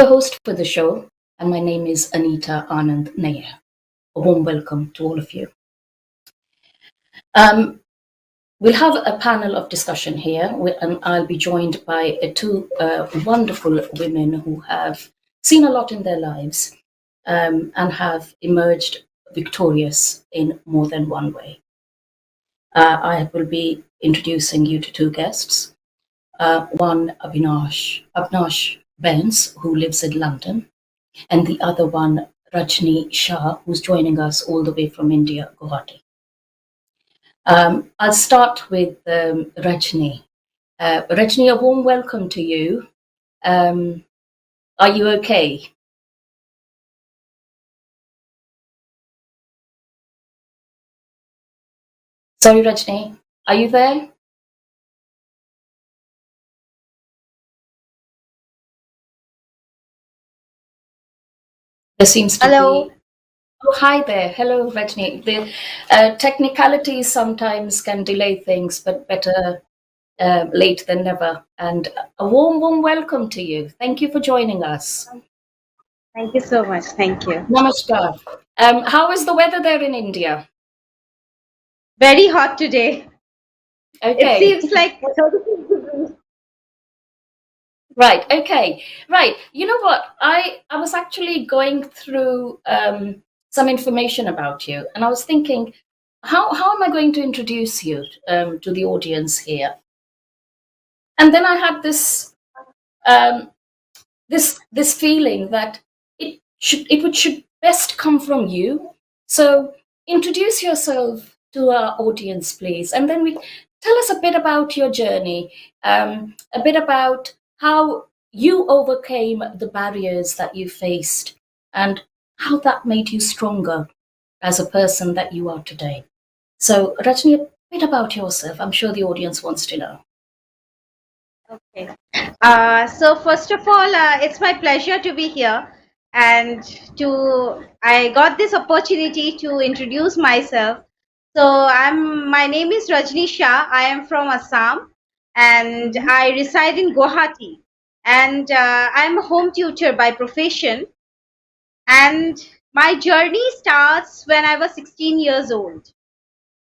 Host for the show, and my name is Anita Anand Nair. A warm welcome to all of you. Um, we'll have a panel of discussion here, and I'll be joined by two wonderful women who have seen a lot in their lives and have emerged victorious in more than one way. I will be introducing you to two guests. One, Avinash Benz, who lives in London, and the other one, Rajni Shah, who's joining us all the way from India, Guwahati. I'll start with Rajni. Rajni, a warm welcome to you. Um, are you okay? Sorry, Rajni, are you there? There seems to be. Hello. Oh, hi there. Hello, Rajni. The technicalities sometimes can delay things, but better late than never. And a warm, warm welcome to you. Thank you for joining us. Thank you so much. Thank you. Namaskar. How is the weather there in India? Very hot today. It Okay, seems like 36 degrees. right. Okay, right. You know what? I was actually going through some information about you, and I was thinking, how am I going to introduce you to the audience here? And then I had um, this feeling that it should best come from you. So introduce yourself to our audience, please, and then we tell us a bit about your journey, a bit about how you overcame the barriers that you faced, and how that made you stronger as a person that you are today. So, Rajni, a bit about yourself. I'm sure the audience wants to know. Okay. So first of all, it's my pleasure to be here, and I got this opportunity to introduce myself. So my name is Rajni Shah. I am from Assam, and Mhm. I reside in Guwahati. And I'm a home tutor by profession. And my journey starts when I was 16 years old.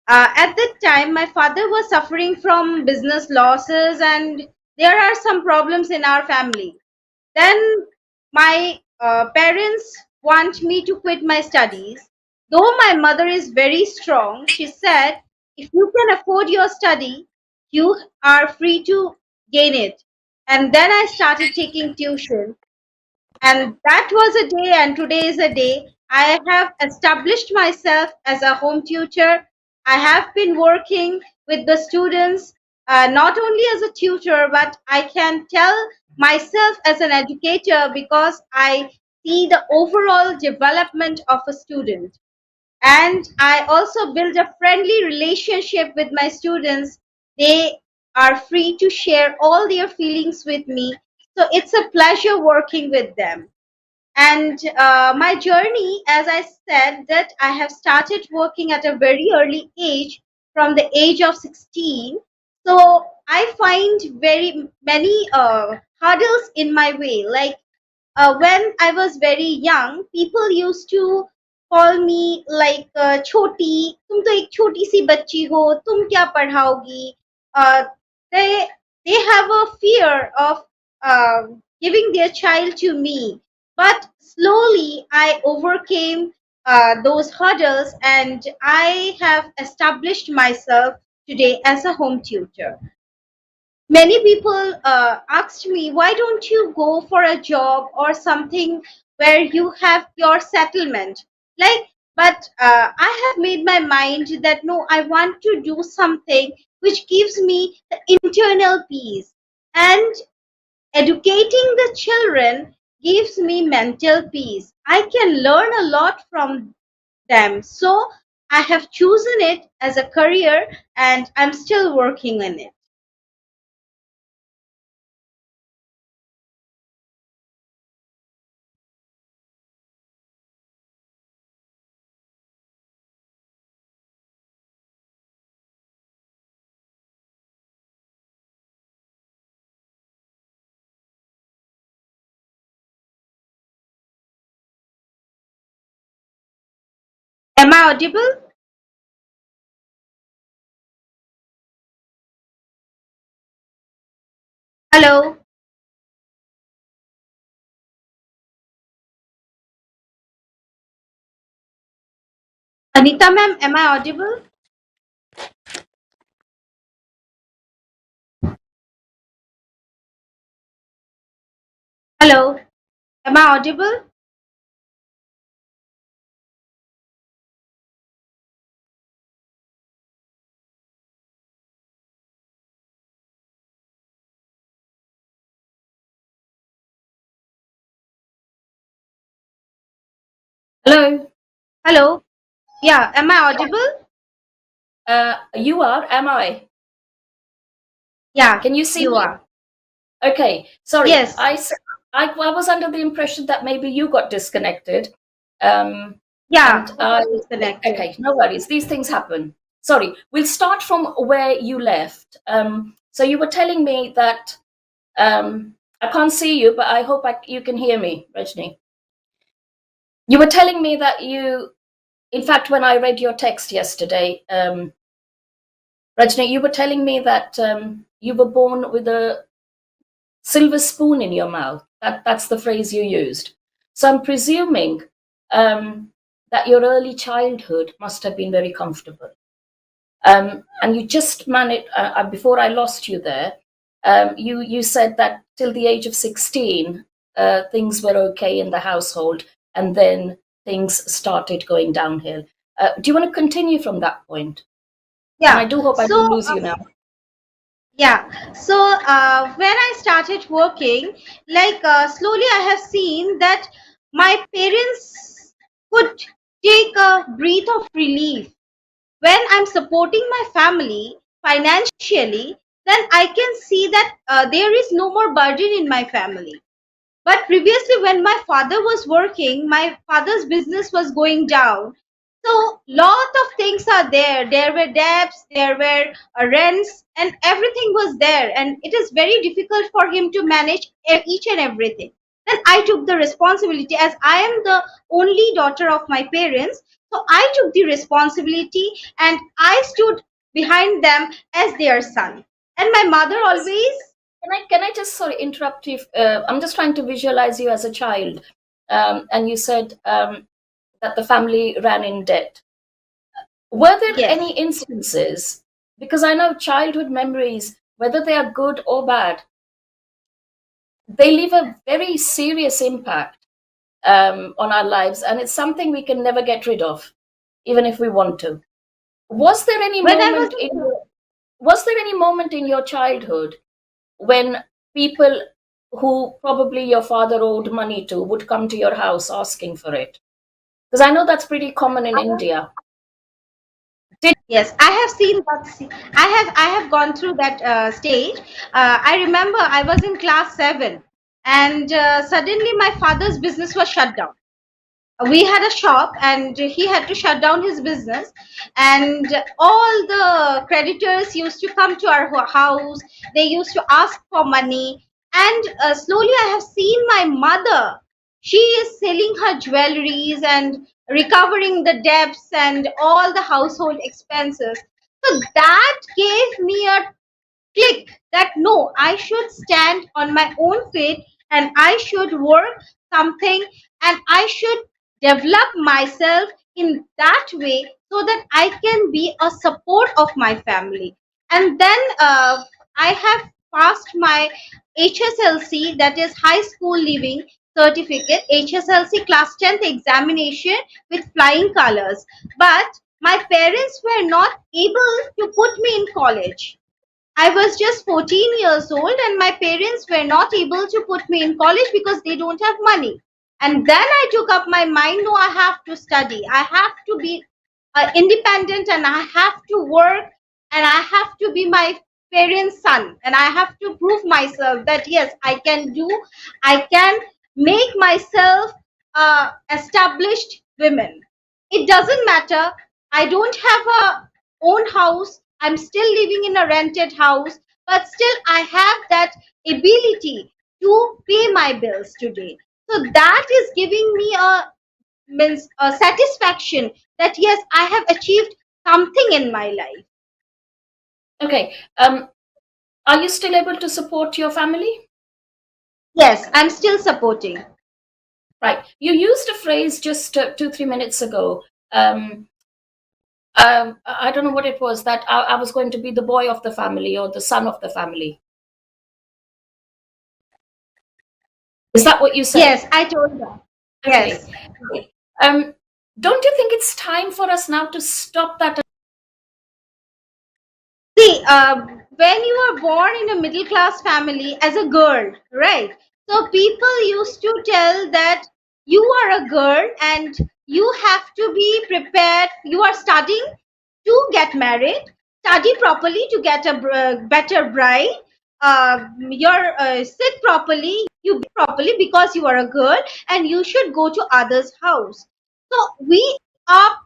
At that time, my father was suffering from business losses, and there are some problems in our family. Then my parents want me to quit my studies. Though my mother is very strong, she said, if you can afford your study, you are free to gain it. And then I started taking tuition, and that was a day, and today is a day. I have established myself as a home tutor. I have been working with the students, not only as a tutor, but I can tell myself as an educator because I see the overall development of a student. And I also build a friendly relationship with my students. They are free to share all their feelings with me. So it's a pleasure working with them. And my journey, as I said, that I have started working at a very early age, from the age of 16. So I find very many hurdles in my way. Like when I was very young, people used to call me like choti, tum to ek choti si bachchi ho, tum kya padhaogi. Uh, they they have a fear of uh, giving their child to me, but slowly I overcame those hurdles, and I have established myself today as a home tutor. Many people asked me, why don't you go for a job or something where you have your settlement? Like, but I have made my mind that no, I want to do something which gives me the internal peace. And educating the children gives me mental peace. I can learn a lot from them. So I have chosen it as a career, and I'm still working on it. Am I audible? Hello? Anita ma'am, am I audible? Hello? Am I audible? Hello. Hello? Yeah, am I audible? You are? Am I? Yeah, Can you see you me? are. Okay. Sorry. Yes. I was under the impression that maybe you got disconnected. Um, Yeah, and we got disconnected. okay, no worries. These things happen. Sorry. We'll start from where you left. So you were telling me that I can't see you, but I hope you can hear me, Rajni. You were telling me that in fact, when I read your text yesterday, Rajni, you were telling me that you were born with a silver spoon in your mouth. That's the phrase you used. So I'm presuming that your early childhood must have been very comfortable. And you just managed, before I lost you there, you said that till the age of 16, things were okay in the household, and then things started going downhill. Do you want to continue from that point? And I Yeah. do hope I So, don't lose you now. yeah. So, when I started working, slowly I have seen that my parents could take a breath of relief. When I'm supporting my family financially, then I can see that there is no more burden in my family. But previously, when my father was working, my father's business was going down. So, lot of things are there. There were debts, there were rents, and everything was there. And it is very difficult for him to manage each and everything. Then I took the responsibility as I am the only daughter of my parents. So I took the responsibility and I stood behind them as their son. And my mother always, Can I just sorry interrupt you? I'm just trying to visualize you as a child, and you said that the family ran in debt. Were there yes. any instances? Because I know childhood memories, whether they are good or bad, they leave a very serious impact on our lives, and it's something we can never get rid of, even if we want to. Was there any When I moment in was was there any moment in your childhood when people who probably your father owed money to would come to your house asking for it? Because I know that's pretty common in India. Did Yes, I have seen that. I have gone through that stage. I remember I was in class 7, and suddenly my father's business was shut down. We had a shop, and he had to shut down his business, and all the creditors used to come to our house. They used to ask for money, and slowly I have seen my mother. She is selling her jewelries and recovering the debts and all the household expenses. So that gave me a click that no, I should stand on my own feet and I should work something and I should develop myself in that way so that I can be a support of my family. And then I have passed my HSLC, that is High School Living Certificate, HSLC Class 10th examination with flying colors. But my parents were not able to put me in college. I was just 14 years old, and my parents were not able to put me in college because they don't have money. And then I took up my mind, no, I have to study. I have to be independent and I have to work and I have to be my parents' son. And I have to prove myself that yes, I can do, I can make myself established women. It doesn't matter. I don't have a own house. I'm still living in a rented house, but still I have that ability to pay my bills today. So that is giving me a means satisfaction that yes, I have achieved something in my life. Okay. Are you still able to support your family? Yes, I'm still supporting. Right. You used a phrase just 2, 3 minutes ago. I don't know what it was, that I was going to be the boy of the family or the son of the family. Is that what you said? Yes, I told that. Okay. Yes. Okay. Um, don't you think it's time for us now to stop that? See, when you are born in a middle class family as a girl, right? So people used to tell that you are a girl and you have to be prepared. You are studying to get married, study properly to get a better bride. You sit properly, you be properly because you are a girl, and you should go to others' house. So we are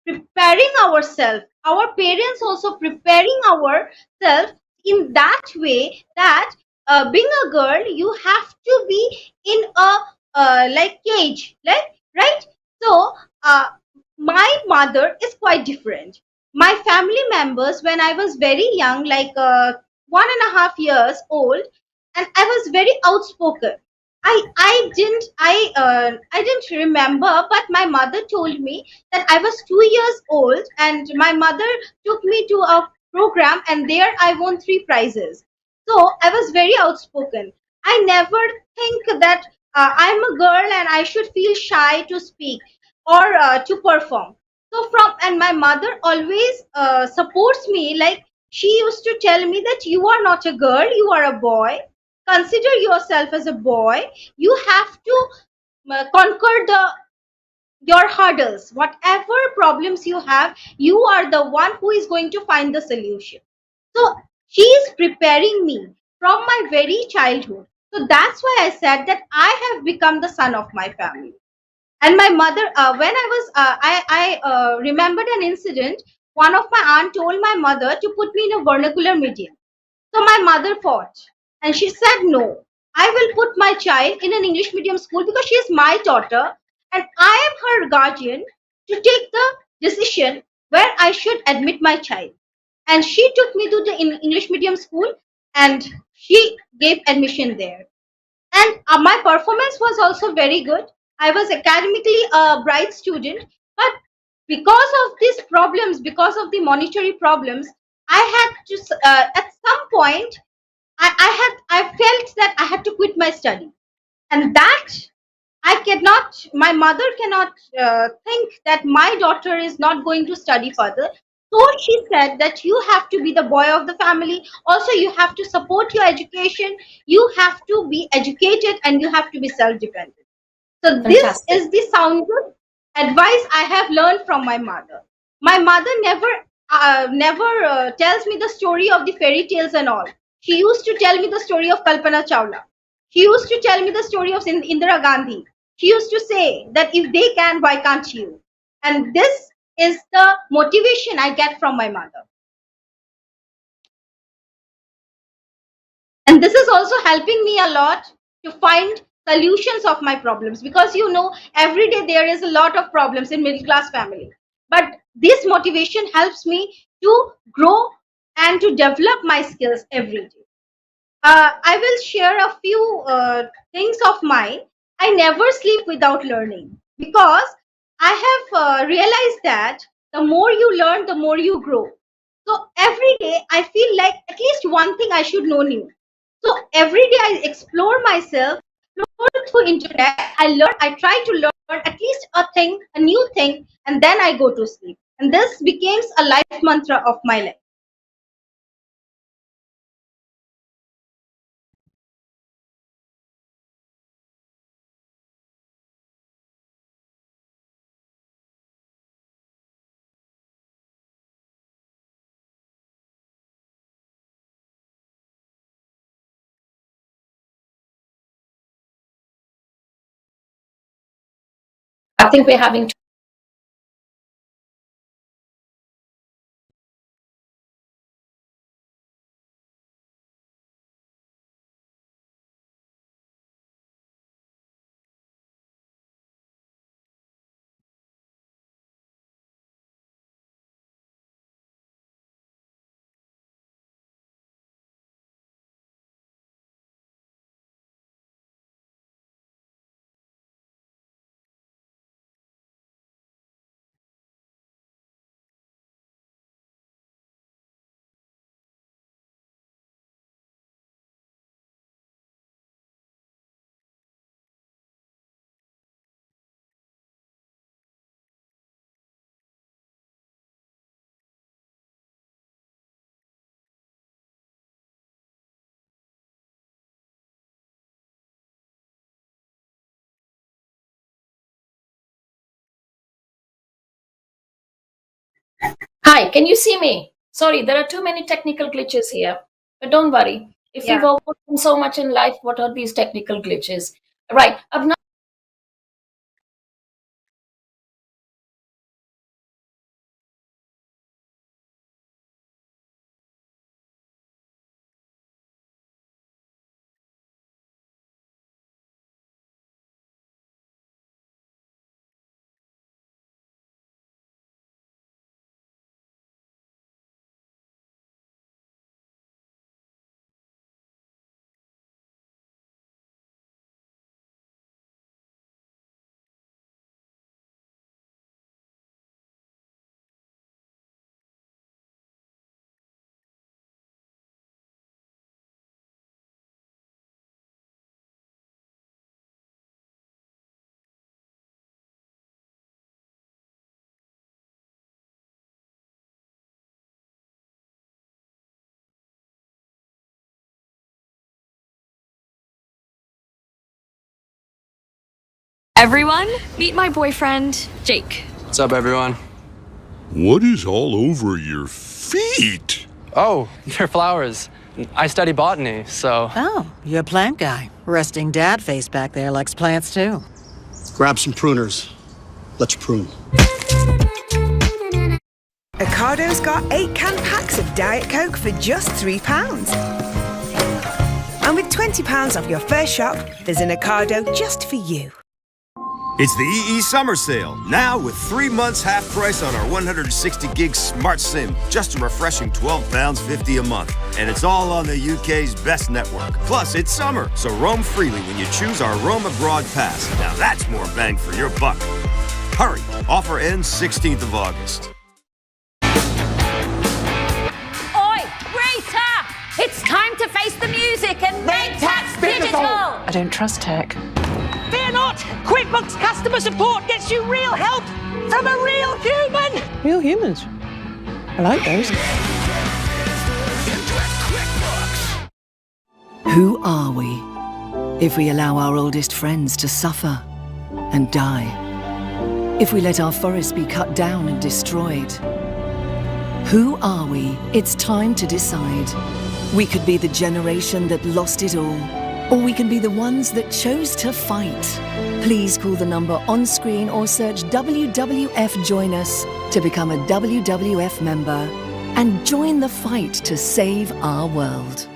preparing ourselves. Our parents also preparing ourselves in that way that being a girl, you have to be in a like cage, like right. So my mother is quite different. My family members, when I was very young, like 1.5 years old, and I was very outspoken. I didn't remember, but my mother told me that I was 2 years old, and my mother took me to a program, and there I won three prizes. So I was very outspoken. I never think that I'm a girl and I should feel shy to speak or to perform. So from and my mother always supports me. Like she used to tell me that you are not a girl, you are a boy. Consider yourself as a boy. You have to conquer the your hurdles, whatever problems you have, you are the one who is going to find the solution. So she is preparing me from my very childhood. So that's why I said that I have become the son of my family. And my mother, when I was I remembered an incident. One of my aunt told my mother to put me in a vernacular medium. So my mother fought, and she said, no, I will put my child in an English medium school because she is my daughter and I am her guardian to take the decision where I should admit my child. And she took me to the English medium school, and she gave admission there. And my performance was also very good. I was academically a bright student, but because of these problems, because of the monetary problems, I had to at some point I felt that I had to quit my study, and that I cannot. My mother cannot think that my daughter is not going to study further. So she said that you have to be the boy of the family. Also, you have to support your education. You have to be educated, and you have to be self-dependent. So this Fantastic. is the soundest advice I have learned from my mother. My mother never tells me the story of the fairy tales and all. She used to tell me the story of Kalpana Chawla. She used to tell me the story of Indira Gandhi. She used to say that if they can, why can't you? And this is the motivation I get from my mother. And this is also helping me a lot to find solutions of my problems, because every day there is a lot of problems in middle class family, but this motivation helps me to grow and to develop my skills every day. I will share a few things of mine. I never sleep without learning, because I have realized that the more you learn, the more you grow. So every day I feel like at least one thing I should know new. So every day I explore myself, explore through internet. I learn. I try to learn at least a thing, a new thing, and then I go to sleep. And this becomes a life mantra of my life. I think we're having. can you see me? Sorry, there are too many technical glitches here. But don't worry. If Yeah. we've overcome so much in life, what are these technical glitches? Right. I've now Everyone, meet my boyfriend, Jake. What's up, everyone? What is all over your feet? Oh, they're flowers. I study botany, so... Oh, you're a plant guy. Resting dad face back there likes plants too. Grab some pruners. Let's prune. Ocado's got 8 can packs of Diet Coke for just £3. And with £20 off your first shop, there's an Ocado just for you. It's the EE Summer Sale, now with 3 months half price on our 160 gig Smart SIM, just a refreshing £12.50 a month. And it's all on the UK's best network. Plus, it's summer, so roam freely when you choose our Roam Abroad Pass. Now that's more bang for your buck. Hurry, offer ends 16th of August. Oi, Rita! It's time to face the music and make tax digital! I don't trust tech. Fear not! QuickBooks customer support gets you real help from a real human! Real humans. I like those. Who are we if we allow our oldest friends to suffer and die? If we let our forests be cut down and destroyed? Who are we? It's time to decide. We could be the generation that lost it all, or we can be the ones that chose to fight. Please call the number on screen or search WWF Join Us to become a WWF member and join the fight to save our world.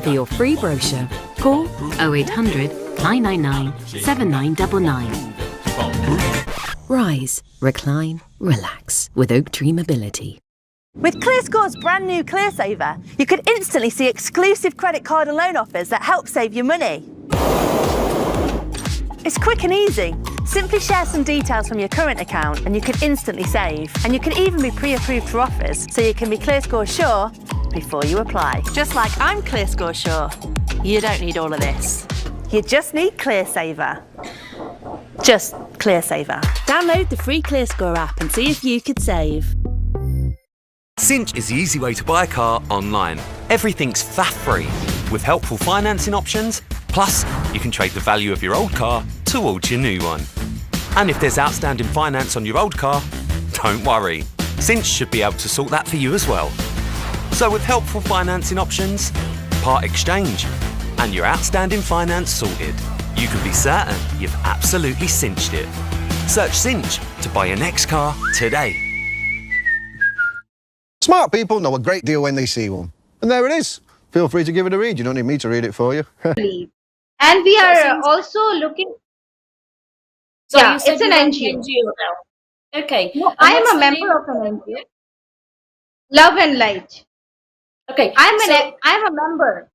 For your free brochure, call 0800 999 7999. Rise, recline, relax with Oak Tree Mobility. With ClearScore's brand new ClearSaver, you can instantly see exclusive credit card and loan offers that help save you money. It's quick and easy. Simply share some details from your current account and you can instantly save. And you can even be pre-approved for offers, so you can be ClearScore sure before you apply. Just like I'm ClearScore sure. You don't need all of this. You just need ClearSaver. Just ClearSaver. Download the free ClearScore app and see if you could save. Cinch is the easy way to buy a car online. Everything's faff-free, with helpful financing options. Plus, you can trade the value of your old car towards your new one. And if there's outstanding finance on your old car, don't worry. Cinch should be able to sort that for you as well. So with helpful financing options, part exchange, and your outstanding finance sorted, you can be certain you've absolutely cinched it. Search Cinch to buy your next car today. Smart people know a great deal when they see one. And there it is. Feel free to give it a read. You don't need me to read it for you. And we are also looking... So yeah, you said it's an NGO. now. Okay. No, I am a member of an NGO. Love and Light. Okay. I'm a member.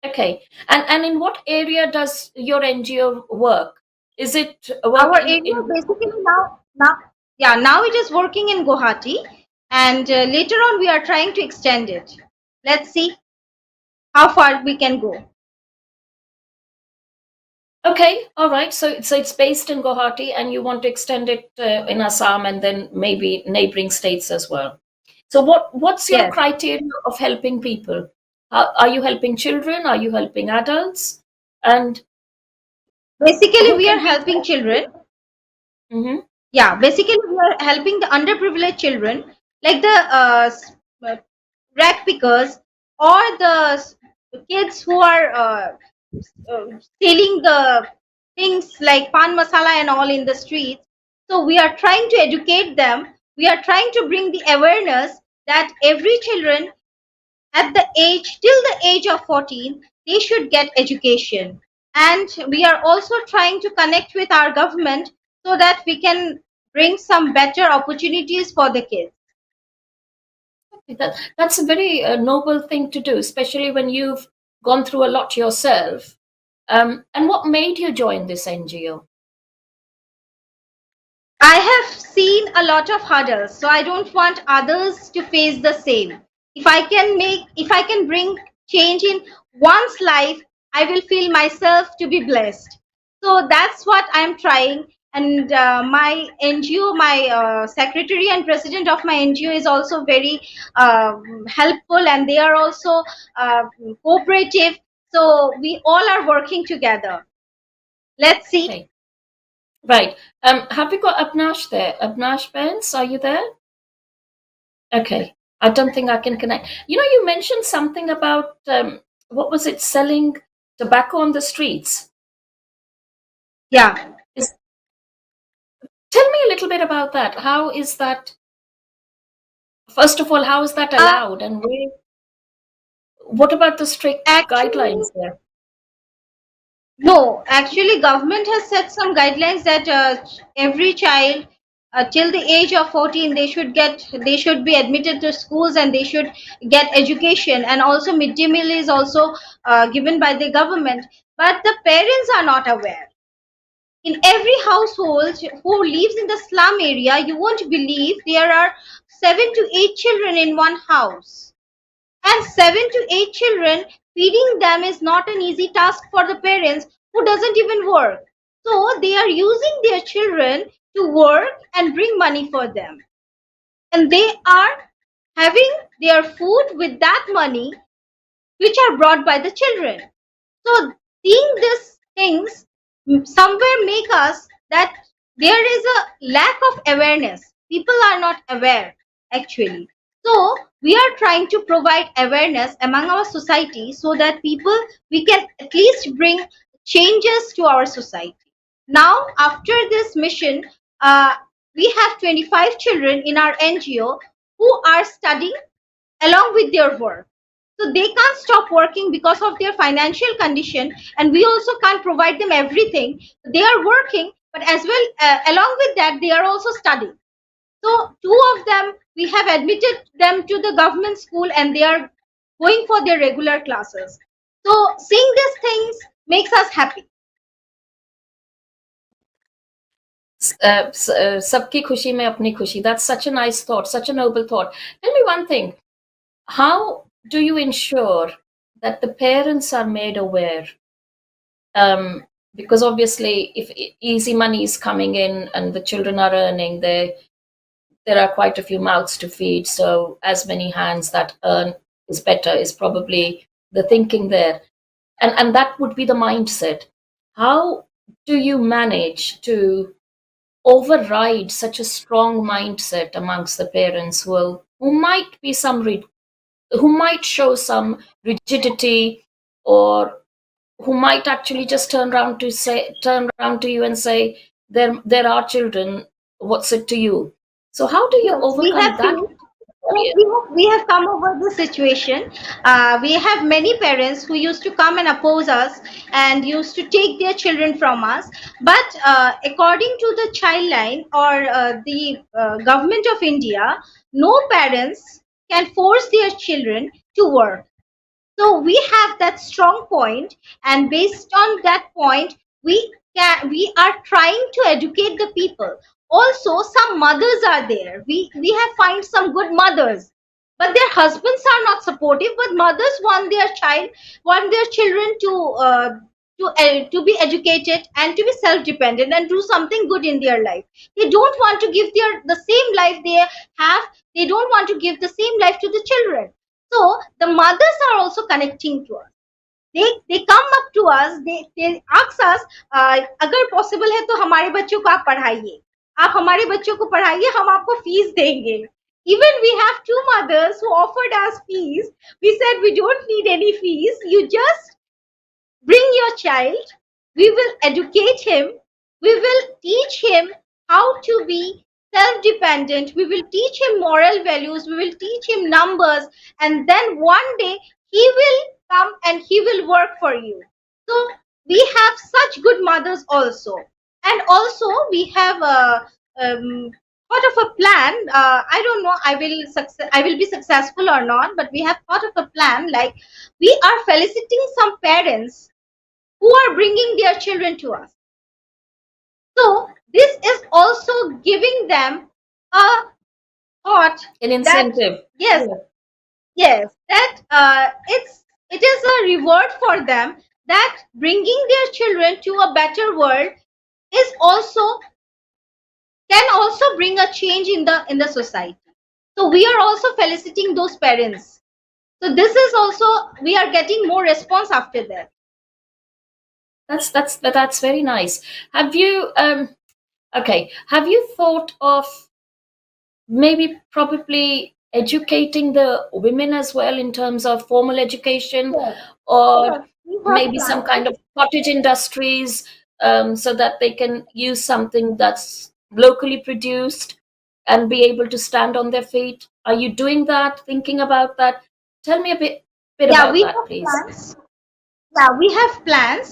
Okay. And in what area does your NGO work? Is it Our area basically now it is working in Guwahati, and later on we are trying to extend it. Let's see how far we can go. Okay, all right. So it's based in Guwahati, and you want to extend it in Assam and then maybe neighboring states as well. So what's your criteria of helping people? Are you helping children? Are you helping adults? And Basically, who we are can we helping children. Mhm. Yeah, basically, we are helping the underprivileged children, like the rag pickers or the kids who are selling the things like pan masala and all in the streets. So we are trying to educate them. We are trying to bring the awareness that every children at the age till the age of 14 they should get education, and we are also trying to connect with our government so that we can bring some better opportunities for the kids. That's a very noble thing to do, especially when you've gone through a lot yourself. And what made you join this NGO? I have seen a lot of hurdles, so I don't want others to face the same. If I can bring change in one's life, I will feel myself to be blessed. So that's what I'm trying. And my NGO, my secretary and president of my NGO is also very helpful, and they are also cooperative. So we all are working together. Let's see. Okay. Right. Have we got Abnash there? Abnash Benz, are you there? Okay. I don't think I can connect. You mentioned something about what was it? Selling tobacco on the streets. Yeah. Tell me a little bit about that. How is that? First of all, how is that allowed, and what about the strict guidelines there? No, actually, government has set some guidelines that every child till the age of 14 they should be admitted to schools and they should get education, and also midday meal is also given by the government. But the parents are not aware. In every household who lives in the slum area, you won't believe there are 7 to 8 children in one house. And 7 to 8 children, feeding them is not an easy task for the parents who doesn't even work. So they are using their children to work and bring money for them. And they are having their food with that money which are brought by the children. So seeing these things somewhere make us that there is a lack of awareness. People are not aware actually. So we are trying to provide awareness among our society so that we can at least bring changes to our society. Now after this mission, we have 25 children in our NGO who are studying along with their work. So they can't stop working because of their financial condition, and we also can't provide them everything. They are working, but as well along with that they are also studying. So two of them, we have admitted them to the government school and they are going for their regular classes. So seeing these things makes us happy. Sabki khushi mein apni khushi. That's such a nice thought, such a noble thought. Tell me one thing. How do you ensure that the parents are made aware? Because obviously, if easy money is coming in and the children are earning, there are quite a few mouths to feed. So as many hands that earn is better is probably the thinking there, and that would be the mindset. How do you manage to override such a strong mindset amongst the parents who might be who might show some rigidity, or who might actually just turn around to you and say, there are children, what's it to you? So how do you overcome that? We have come over the situation. We have many parents who used to come and oppose us and used to take their children from us. But according to the child line or the government of India, no parents can force their children to work. So we have that strong point, and based on that point, we are trying to educate the people. Also, some mothers are there. We have find some good mothers, but their husbands are not supportive. But mothers want their children to be educated and to be self-dependent and do something good in their life. They don't want to give the same life they have. They don't want to give the same life to the children. So the mothers are also connecting to us. They come up to us, they ask us, अगर possible है तो हमारे बच्चों को आप पढ़ाइए, आप हमारे बच्चों को पढ़ाइए, हम आपको fees देंगे. Even we have two mothers who offered us fees. We said we don't need any fees. You just bring your child. We will educate him. We will teach him how to be self-dependent. We will teach him moral values. We will teach him numbers. And then one day he will come and he will work for you. So we have such good mothers also. And also we have thought of a plan. I don't know I will be successful or not, but we have thought of a plan, like we are feliciting some parents who are bringing their children to us. So this is also giving them a thought, an incentive. Yes, that it is a reward for them, that bringing their children to a better world is also can also bring a change in the society. So we are also feliciting those parents. So this is also, we are getting more response after that. That's very nice. Have you have you thought of maybe probably educating the women as well in terms of formal education, or maybe some kind of cottage industries, so that they can use something that's locally produced and be able to stand on their feet? Are you doing that, thinking about that? Tell me a bit about we that, have please. plans. Yeah, we have plans.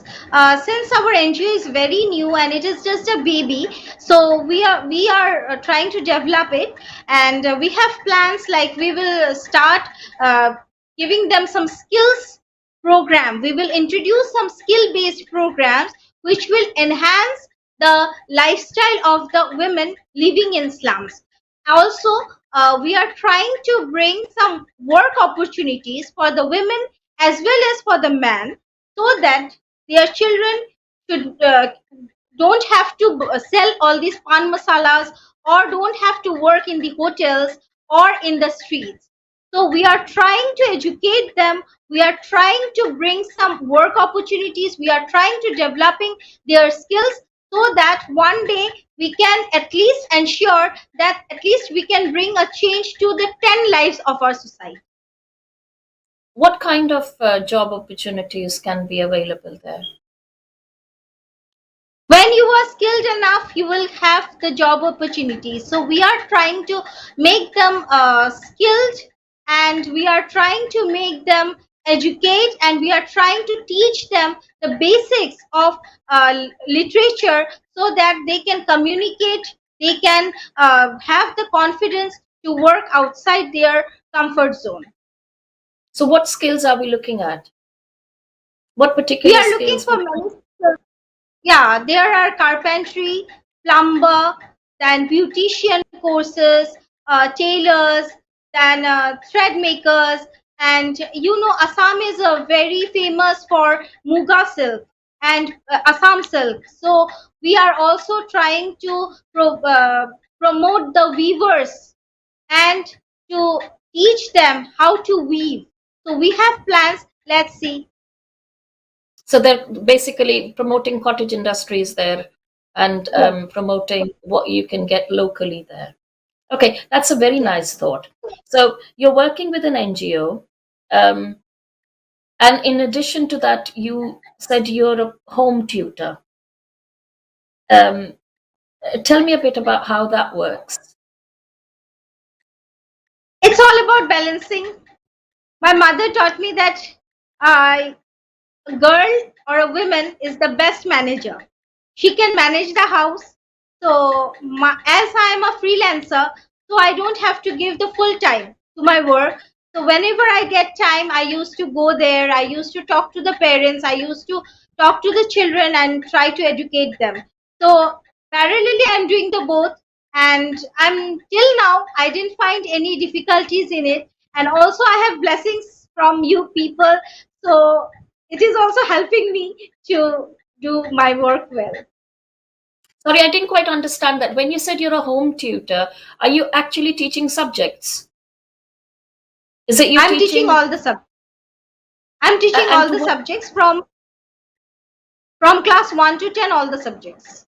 Since our NGO is very new and it is just a baby, so we are trying to develop it, and we have plans, like we will start giving them some skills program. We will introduce some skill-based programs which will enhance the lifestyle of the women living in slums. Also, we are trying to bring some work opportunities for the women as well as for the men, so that their children should don't have to sell all these pan masalas, or don't have to work in the hotels or in the streets. So we are trying to educate them. We are trying to bring some work opportunities. We are trying to developing their skills, so that one day we can at least ensure that at least we can bring a change to the 10 lives of our society. What kind of job opportunities can be available there? When you are skilled enough, you will have the job opportunities. So we are trying to make them skilled, and we are trying to make them educate, and we are trying to teach them the basics of literature, so that they can communicate, they can have the confidence to work outside their comfort zone. So what skills are we looking at? What We particular are looking skills? for many skills. Yeah, there are carpentry, plumber, then beautician courses, tailors, then thread makers, and Assam is very famous for Muga silk and Assam silk. So we are also trying to promote the weavers and to teach them how to weave. So we have plans. Let's see. So they're basically promoting cottage industries there, and promoting what you can get locally there. Okay, that's a very nice thought. So you're working with an NGO, and in addition to that, you said you're a home tutor. Tell me a bit about how that works. It's all about balancing. My mother taught me that a girl or a woman is the best manager. She can manage the house. So as I am a freelancer, so I don't have to give the full time to my work. So whenever I get time, I used to go there. I used to talk to the parents. I used to talk to the children and try to educate them. So parallelly, I'm doing the both, and I'm till now I didn't find any difficulties in it. And also, I have blessings from you people. So it is also helping me to do my work well. Sorry, I didn't quite understand that. When you said you're a home tutor, are you actually teaching subjects? Is it you I'm teaching all the and subjects from class 1 to 10, all the subjects.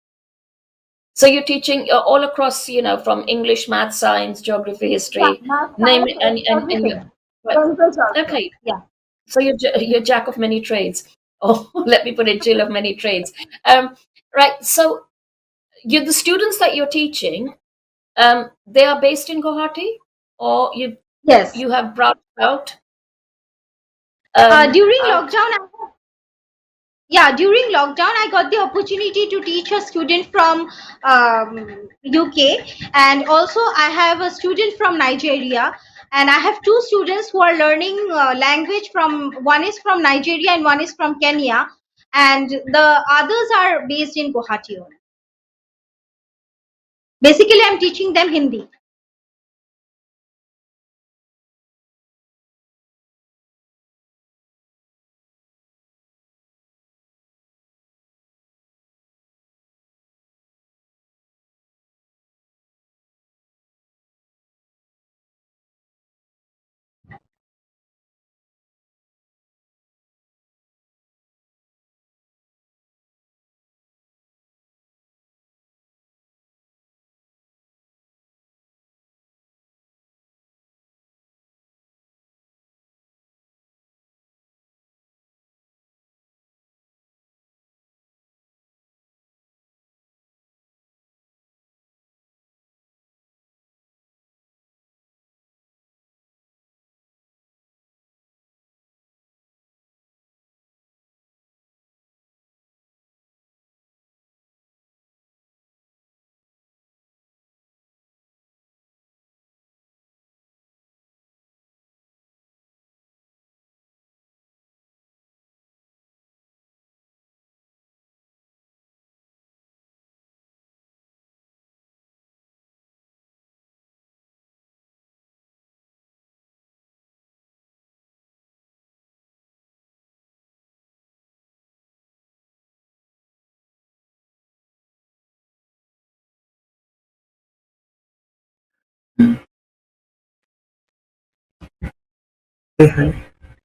So you're teaching all across, from English, math, science, geography, history, name it, Everything. okay. Yeah. So you're jack of many trades. Oh, let me put it, Jill of many trades. Right. So the students that you're teaching, they are based in Guwahati, or Yes. you have brought out During out. lockdown, I got the opportunity to teach a student from UK, and also I have a student from Nigeria, and I have two students who are learning language from, one is from Nigeria and one is from Kenya, and the others are based in Guwahati. Basically, I'm teaching them Hindi.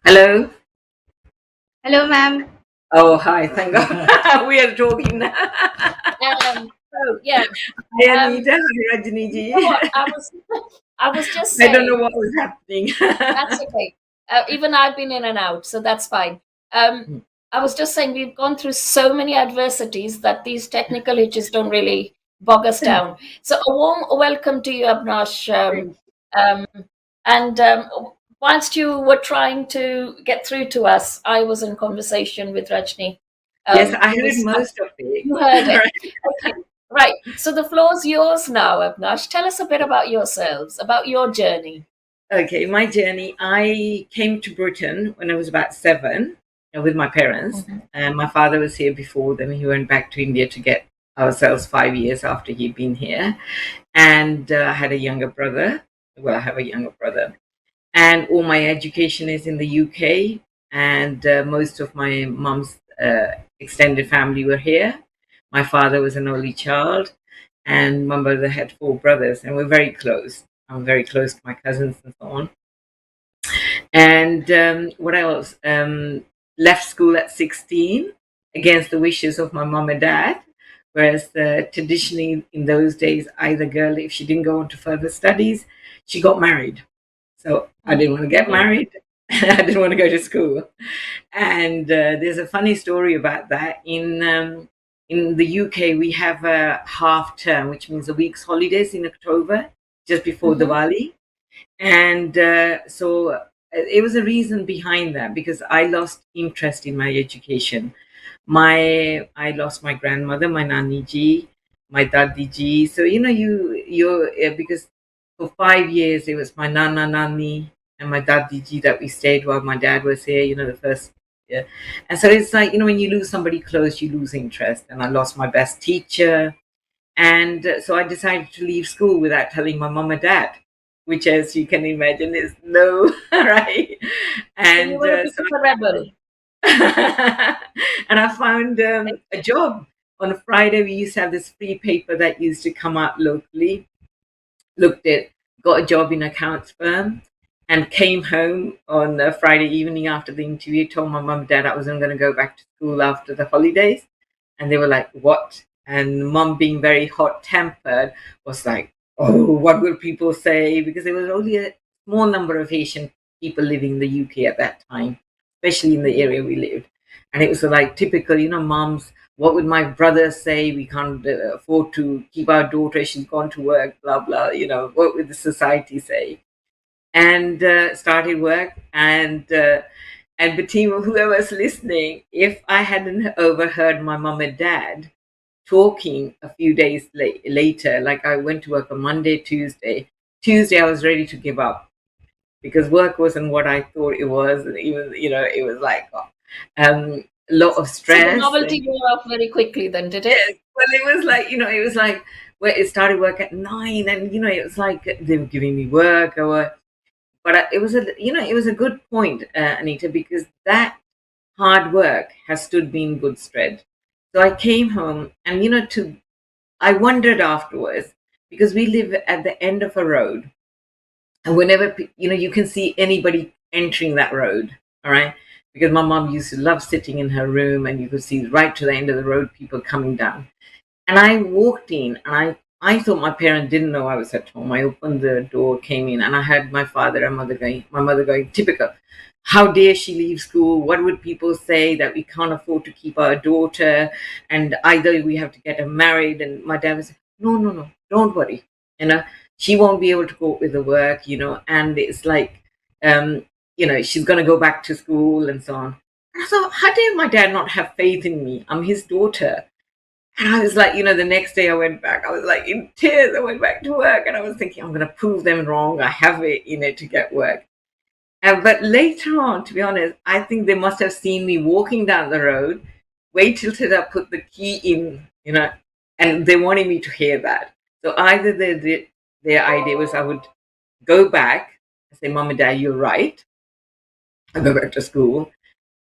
Hello. Hello, ma'am. Oh, hi. Thank God. We are talking now. So yeah. Hi, Anita. Hi, Rajini ji. You know what? I was just I don't saying. know what was happening. That's okay. Even I've been in and out, so that's fine. I was just saying we've gone through so many adversities that these technical hitches don't really bog us down. So a warm welcome to you, Abnash. And whilst you were trying to get through to us, I was in conversation with Rajni. Yes, I heard most of it. You heard it. Okay. Right. So the floor's yours now, Abnash. Tell us a bit about yourselves, about your journey. Okay, my journey. I came to Britain when I was about 7, with my parents, and my father was here before them. He went back to India to get ourselves 5 years after he'd been here, and I had a younger brother. Well, I have a younger brother, and all my education is in the UK, and most of my mum's extended family were here. My father was an only child, and my mother had 4 brothers, and we're very close. I'm very close to my cousins and so on. And what else? Left school at 16 against the wishes of my mom and dad. Whereas traditionally in those days, either girl, if she didn't go on to further studies, she got married. So I didn't want to get married. I didn't want to go to school. And there's a funny story about that. In the UK, we have a half term, which means a week's holidays in October, just before Diwali. And so it was a reason behind that, because I lost interest in my education. I lost my grandmother, my Nani ji, my Dadi ji. So because for 5 years it was my Nana Nani and my Dadi ji that we stayed while my dad was here. The first year, and so it's like when you lose somebody close, you lose interest. And I lost my best teacher, and so I decided to leave school without telling my mom and dad, which, as you can imagine, is no, right? And so you were a bit of a rebel. And I found a job. On a Friday, we used to have this free paper that used to come out locally. Got a job in accounts firm, and came home on a Friday evening after the interview, told my mum and dad I wasn't going to go back to school after the holidays. And they were like, what? And mum, being very hot tempered, was like, oh, what will people say? Because there was only a small number of Asian people living in the UK at that time, especially in the area we lived. And it was like typical, mums, what would my brother say? We can't afford to keep our daughter. She's gone to work, blah, blah. What would the society say? And started work. And Bettina, whoever's listening, if I hadn't overheard my mum and dad talking a few days later, like I went to work on Monday, Tuesday I was ready to give up because work wasn't what I thought it was. And even, it was like a lot of stress. So the novelty wore off very quickly then, did it? Yes. Well, it was like, well, it started work at 9 and, it was like they were giving me work but it was a good point, Anita, because that hard work has stood me in good stead. So I came home and, I wondered afterwards because we live at the end of a road. And whenever, you can see anybody entering that road, all right? Because my mom used to love sitting in her room and you could see right to the end of the road, people coming down. And I walked in and I thought my parents didn't know I was at home. I opened the door, came in, and I heard my father and my mother going, typical. How dare she leave school? What would people say that we can't afford to keep our daughter? And either we have to get her married. And my dad was, no, don't worry. She won't be able to cope with the work, and it's like, she's going to go back to school and so on. And I thought, how dare my dad not have faith in me? I'm his daughter. And I was like, the next day I went back, I was like in tears. I went back to work and I was thinking, I'm going to prove them wrong. I have it, to get work. But later on, to be honest, I think they must have seen me walking down the road, wait till I put the key in, and they wanted me to hear that. So either their idea was I would go back and say, Mom and Dad, you're right. I go back to school.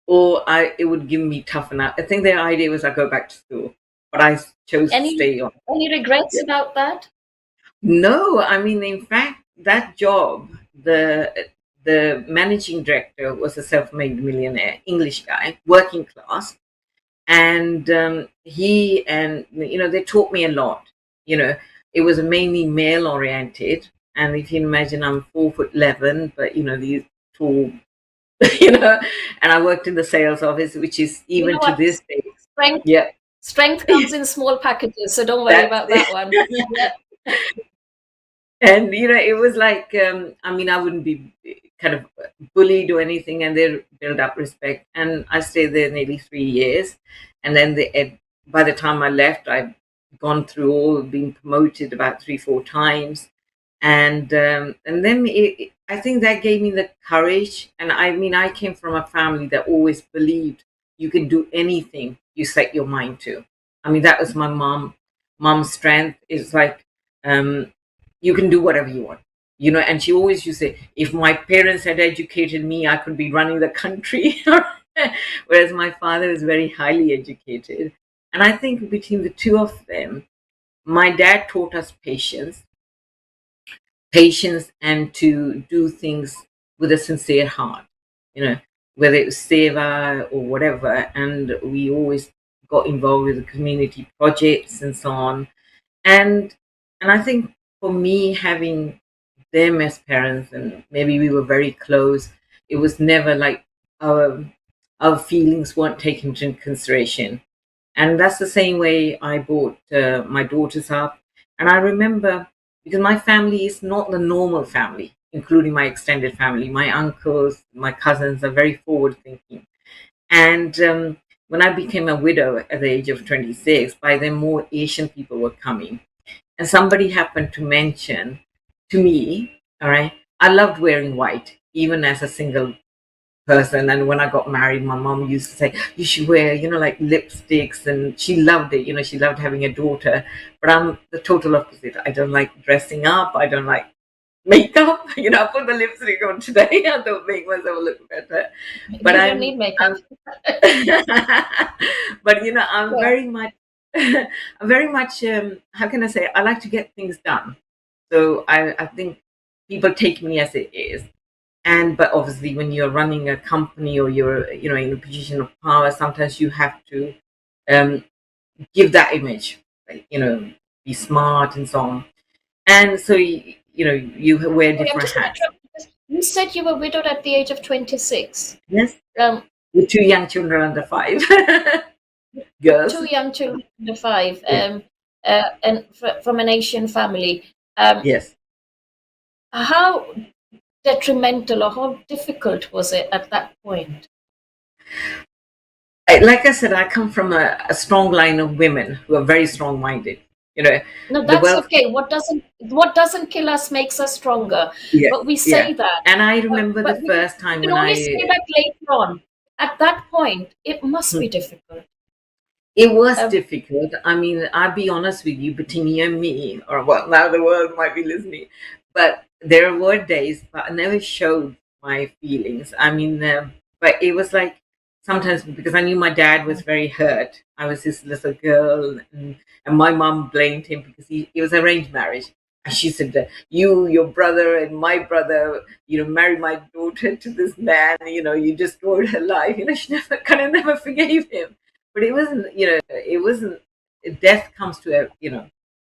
Or it would give me toughen up. I think their idea was I go back to school. But I chose to stay on. Any regrets about that? No, I mean, in fact, that job, the managing director was a self-made millionaire, English guy, working class, and they taught me a lot. It was mainly male-oriented, and if you imagine, I'm 4'11", but these tall, and I worked in the sales office, which is even to this day. Strength, yeah. Strength comes in small packages, so don't worry about that one. Yeah. And, it was like, I wouldn't be kind of bullied or anything, and they built up respect. And I stayed there nearly 3 years. And then by the time I left, I'd gone through being promoted about 3-4 times. And then I think that gave me the courage. And I came from a family that always believed you can do anything you set your mind to. That was my mom's strength. It's like, you can do whatever you want, and she always used to say, if my parents had educated me, I could be running the country. Whereas my father was very highly educated. And I think between the two of them, my dad taught us patience and to do things with a sincere heart, whether it was seva or whatever. And we always got involved with the community projects and so on. And I think for me, having them as parents, and maybe we were very close, it was never like our feelings weren't taken into consideration. And that's the same way I brought my daughters up. And I remember, because my family is not the normal family, including my extended family. My uncles, my cousins are very forward thinking. And when I became a widow at the age of 26, by then more Asian people were coming. And somebody happened to mention to me, all right, I loved wearing white, even as a single person. And when I got married, my mom used to say, you should wear, like lipsticks. And she loved it. She loved having a daughter. But I'm the total opposite. I don't like dressing up. I don't like makeup. I put the lipstick on today. I don't make myself look better. But I don't need makeup. But, I'm very much, I'm very much, how can I say, I like to get things done. So I think people take me as it is. And but obviously when you're running a company or you're in a position of power, sometimes you have to um, give that image, like, be smart and so on. And so you wear Sorry, I'm different just going to hats. interrupt because you said you were widowed at the age of 26. Yes, Um, with two young children under 5. Girls. two young children under 5, Yeah. and from an Asian family. Yes. How detrimental or how difficult was it at that point? Like I said, I come from a strong line of women who are very strong-minded. No, The that's wealth. okay. What doesn't kill us makes us stronger. Yes, But we yeah. say that. And I remember But the we first we time can when only say that later on. At that point, it must be difficult. it was difficult. I mean, I'll be honest with you, between you and me, or well, now the world might be listening, but there were days, but I never showed my feelings. I mean, but it was like sometimes because I knew my dad was very hurt. I was his little girl, and my mom blamed him because it was arranged marriage. And she said that your brother and my brother, married my daughter to this man, you just ruined her life. She never kind of never forgave him. But it wasn't, death comes to,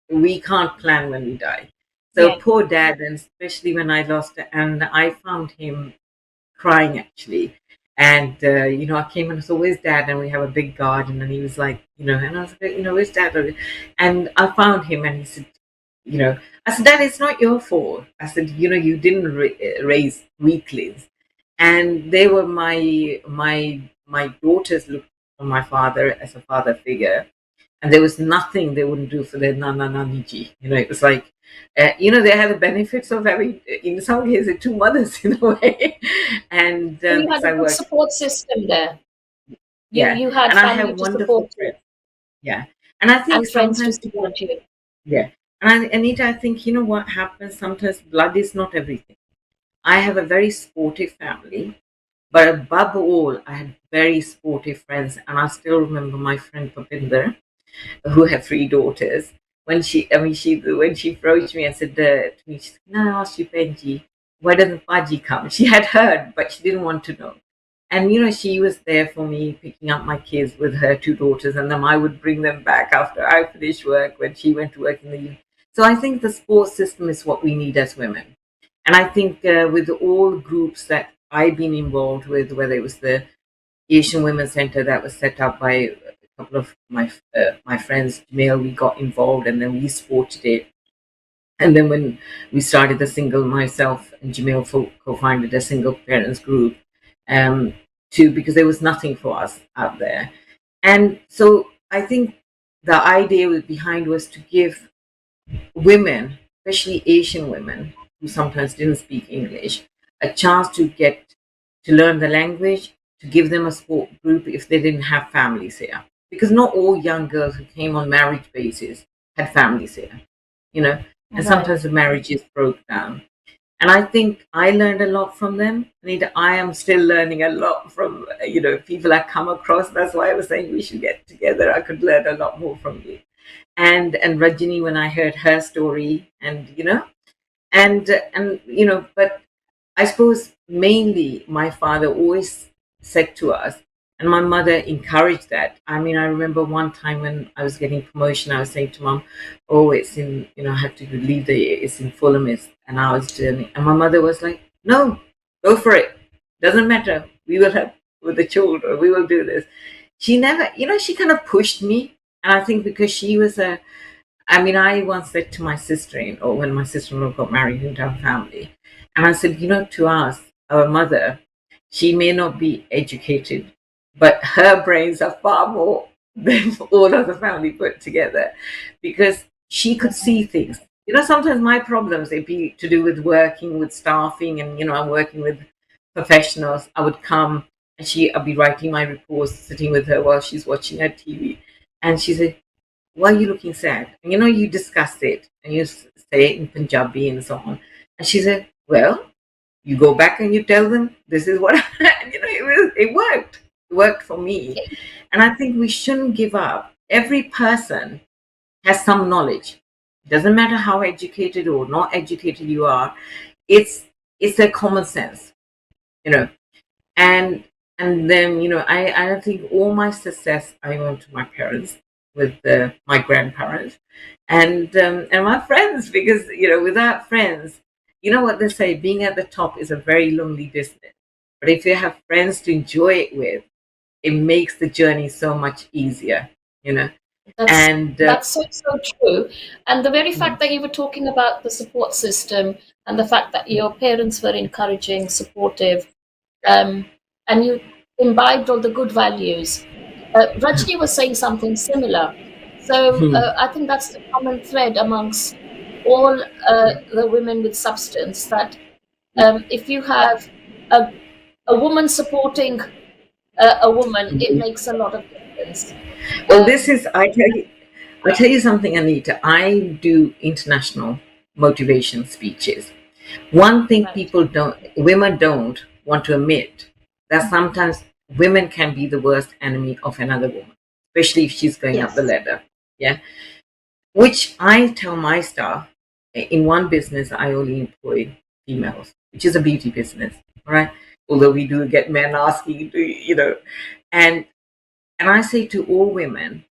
we can't plan when we die. So Yeah. poor dad, and especially when I lost it, and I found him crying actually. And, I came and said, where's dad? And we have a big garden. And he was like, and I was like, where's dad? And I found him and he said, I said, Dad, it's not your fault. I said, you didn't raise weaklings. And they were my daughters looked on my father as a father figure, and there was nothing they wouldn't do for their nana naniji. It was like, they had the benefits of having, in some cases, two mothers in a way. And So you had because a I good worked, support system there. yeah, You had and I family have to wonderful support you friends. Yeah, and I think and friends to sometimes people, support you. yeah, and Anita, I think what happens sometimes. Blood is not everything. I have a very sportive family, but above all, I had very sportive friends, and I still remember my friend Papinder, who had 3 daughters. When she approached me and said to me, she said, "Can I ask you, Benji, why doesn't Paji come?" She had heard, but she didn't want to know. And she was there for me, picking up my kids with her 2 daughters, and then I would bring them back after I finished work when she went to work in the evening. So I think the sports system is what we need as women. And I think with all groups that I've been involved with, whether it was the Asian Women's Center that was set up by a couple of my friends, Jamil, we got involved and then we supported it. And then when we started the single, myself and Jamil co-founded a single parents group, too, because there was nothing for us out there. And so I think the idea behind was to give women, especially Asian women who sometimes didn't speak English, a chance to learn the language, to give them a support group if they didn't have families here. Because not all young girls who came on marriage basis had families here, and Right. sometimes the marriages broke down. And I think I learned a lot from them. I am still learning a lot from people I come across. That's why I was saying we should get together. I could learn a lot more from you. And Rajini, when I heard her story, but I suppose mainly my father always said to us, and my mother encouraged that. I mean, I remember one time when I was getting promotion, I was saying to mom, "Oh, it's in, I have to leave it's in Fulham, it's an hour's journey." And my mother was like, "No, go for it. Doesn't matter. We will help with the children. We will do this." She never, she kind of pushed me. And I think because she was I once said to my sister-in-law, when my sister-in-law got married into our family, and I said, to us, our mother, she may not be educated, but her brains are far more than all of the family put together, because she could see things. Sometimes my problems, they'd be to do with working with staffing, and, I'm working with professionals. I would come and I'd be writing my reports, sitting with her while she's watching her TV. And she said, "Why are you looking sad?" And you discuss it and you say it in Punjabi and so on. And she said, "Well, you go back and you tell them this is what," it worked. It worked for me. And I think we shouldn't give up. Every person has some knowledge. It doesn't matter how educated or not educated you are. It's a common sense. you know. And then, I think all my success I owe to my parents, with my grandparents, and my friends, because without friends, you know what they say, being at the top is a very lonely business. But if you have friends to enjoy it with, it makes the journey so much easier, you know. That's And that's so true. And the very fact that you were talking about the support system and the fact that your parents were encouraging, supportive, um, and you imbibed all the good values. Rajni was saying something similar. So I think that's the common thread amongst all the women with substance, that if you have a, a woman supporting a woman, it makes a lot of difference. well, this is I tell you something, Anita. I do international motivation speeches. One thing women don't want to admit, that sometimes women can be the worst enemy of another woman, especially if she's going up the ladder. Yeah. Which I tell my staff, in one business, I only employ females, which is a beauty business. All right. Although we do get men asking to, and I say to all women,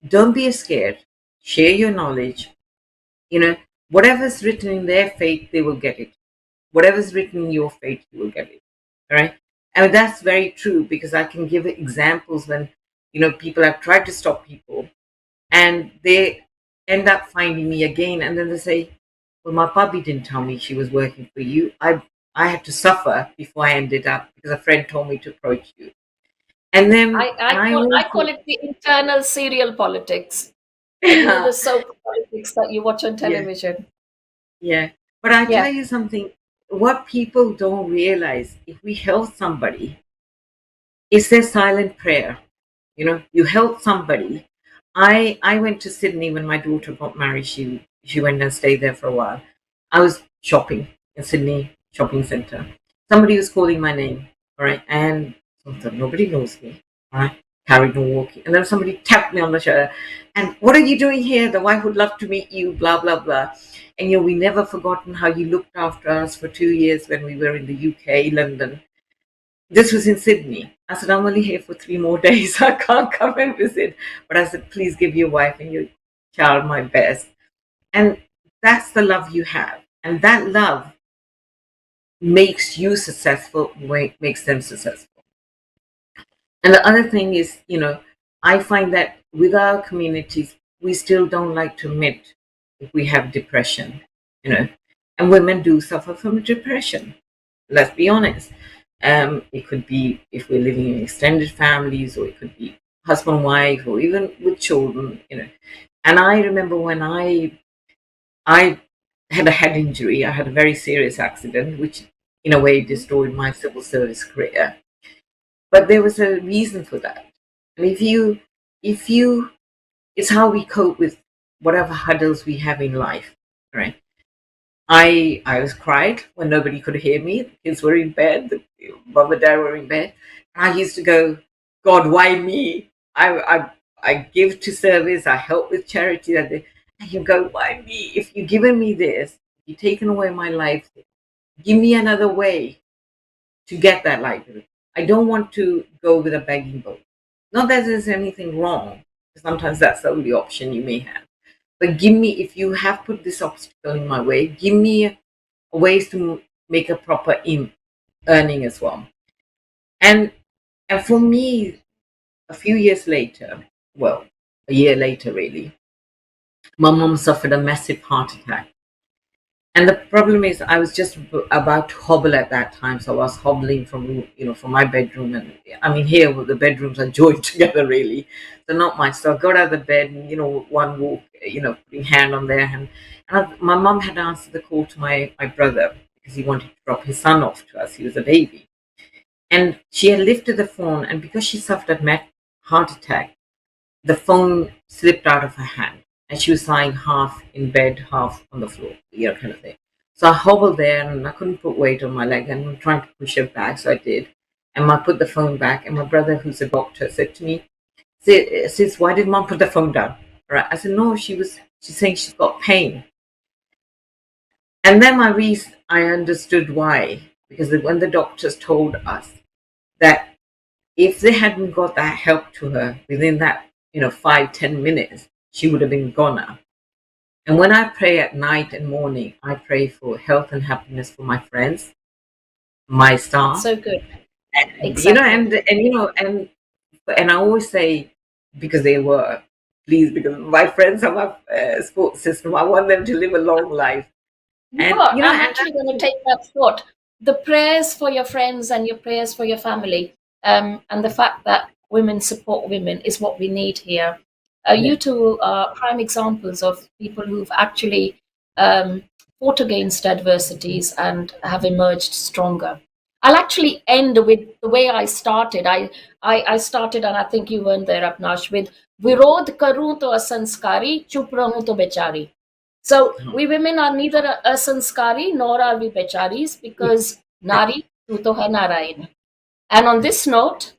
don't be scared. Share your knowledge. Whatever's written in their fate, they will get it. Whatever's written in your fate, you will get it. All right. And that's very true, because I can give examples when, people have tried to stop people, and they end up finding me again. And then they say, well, my puppy didn't tell me she was working for you. I had to suffer before I ended up, because a friend told me to approach you. And then I call it the internal serial politics. The soap politics that you watch on television. Yeah. But I tell you something, what people don't realize, if we help somebody, it's their silent prayer. You help somebody. I went to Sydney when my daughter got married. She went and stayed there for a while. I was shopping in Sydney shopping center. Somebody was calling my name, all right, and so I thought, nobody knows me, all right. Carried on walking, and then somebody tapped me on the shoulder. And what are you doing here? The wife would love to meet you. Blah blah blah. And we never forgotten how you looked after us for 2 years when we were in the UK, London. This was in Sydney. I said, I'm only here for 3 more days. I can't come and visit. But I said, please give your wife and your child my best. And that's the love you have. And that love makes you successful, makes them successful. And the other thing is, I find that with our communities, we still don't like to admit if we have depression, and women do suffer from depression. Let's be honest. It could be if we're living in extended families, or it could be husband, wife, or even with children, And I remember when I had a head injury. I had a very serious accident, which in a way destroyed my civil service career. But there was a reason for that. And if you, it's how we cope with whatever hurdles we have in life, right? I was cried when nobody could hear me. The kids were in bed. Mom and dad were in bed. And I used to go, God, why me? I give to service. I help with charity. And you go, why me? If you've given me this, you've taken away my life, give me another way to get that life. I don't want to go with a begging bowl. Not that there's anything wrong. Sometimes that's the only option you may have. But give me, if you have put this obstacle in my way, give me ways to make a proper earning as well. And for me, a few years later, well, a year later really, my mom suffered a massive heart attack. And the problem is, I was just about to hobble at that time, so I was hobbling from my bedroom, and I mean here the bedrooms are joined together really, so not much. So I got out of the bed, and one walk, putting hand on their hand, and my mom had answered the call to my brother because he wanted to drop his son off to us. He was a baby, and she had lifted the phone, and because she suffered a heart attack, the phone slipped out of her hand. And she was lying half in bed, half on the floor, kind of thing. So I hobbled there, and I couldn't put weight on my leg, and I'm trying to push her back, so I did. And I put the phone back, and my brother, who's a doctor, said to me, "Sis, why did Mom put the phone down?" All right. I said, "No, she's saying she's got pain." And then I understood why. because when the doctors told us that if they hadn't got that help to her within that 5-10 minutes, she would have been gone now. And when I pray at night and morning, I pray for health and happiness for my friends, my staff. So good. And, Exactly. and I always say, because they were pleased, because my friends are my support system, I want them to live a long life. And I'm actually going to take that thought. The prayers for your friends and your prayers for your family, and the fact that women support women is what we need here. You two are prime examples of people who've actually fought against adversities and have emerged stronger. I'll actually end with the way I started. I started, and I think you weren't there, Apnash, with Virod karu to asanskari, chup rahu to bechari. So we women are neither a sanskari nor are we becharis, because Nari tu to hai Narayani. And on this note,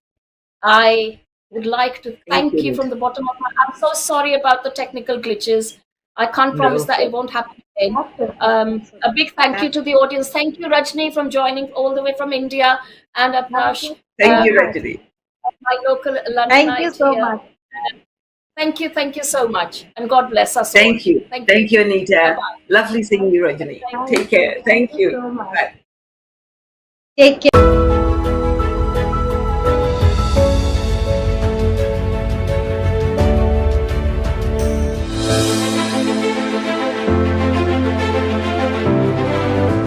I would like to thank you from the bottom of my heart. I'm so sorry about the technical glitches. I can't promise that it won't happen again. A big thank you to the audience. Thank you, Rajni, from joining all the way from India, and Apnash. Thank you, Rajni. My local Londonite Thank you so here. much. Thank you so much, and God bless us all. Thank you. Thank you, Anita. Bye-bye. Lovely seeing you, Rajni. Take care. Thank you. So much. Bye. Take care.